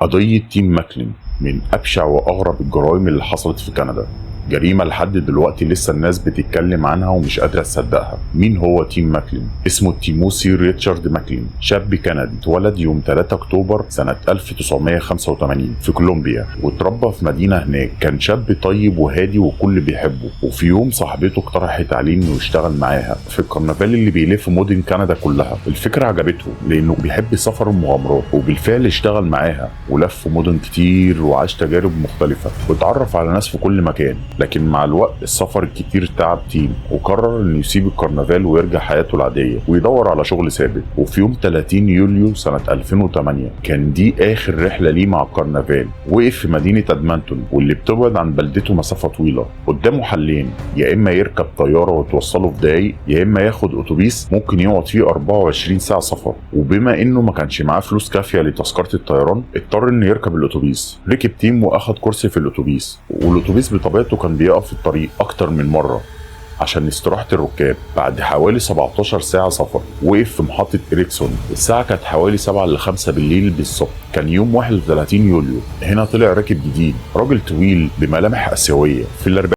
قضية تيم ماكلين من أبشع وأغرب الجرائم اللي حصلت في كندا. جريمة لحد دلوقتي لسه الناس بتتكلم عنها ومش قادرة تصدقها. مين هو تيم ماكلين؟ اسمه تيموثي ريتشارد ماكلين، شاب كندي اتولد يوم 3 أكتوبر سنة 1985 في كولومبيا، واتربى في مدينة هناك. كان شاب طيب وهادي والكل بيحبه، وفي يوم صاحبته اقترحت عليه انه يشتغل معاها في الكرنفال اللي بيلف مدن كندا كلها. الفكرة عجبته لانه بيحب سفر المغامرات، وبالفعل اشتغل معاها ولف مدن كتير وعاش تجارب مختلفة واتعرف على ناس في كل مكان. لكن مع الوقت السفر الكتير تعب تيم، وقرر انه يسيب الكرنفال ويرجع حياته العادية ويدور على شغل ثابت. وفي يوم 30 يوليو سنة 2008 كان دي اخر رحلة ليه مع الكرنفال. وقف في مدينة ادمنتون واللي بتبعد عن بلدته مسافة طويلة. قدامه حلين، يا اما يركب طيارة وتوصله في دقايق، يا اما ياخد اتوبيس ممكن يقعد فيه 24 ساعة سفر. وبما انه ما كانش معاه فلوس كافية لتذكرة الطيران، اضطر انه يركب الاتوبيس. ركب تيم واخد كرسي في الاتوبيس، والاتوبيس بطبيعته كان بيقف في الطريق اكتر من مرة عشان استراحة الركاب. بعد حوالي 17 ساعة سفر وقف في محطة إريكسون. الساعة كانت حوالي 7 ل 5 بالليل بالظبط. كان يوم 31 يوليو. هنا طلع راكب جديد، راجل طويل بملامح آسيوية في الأربعينات.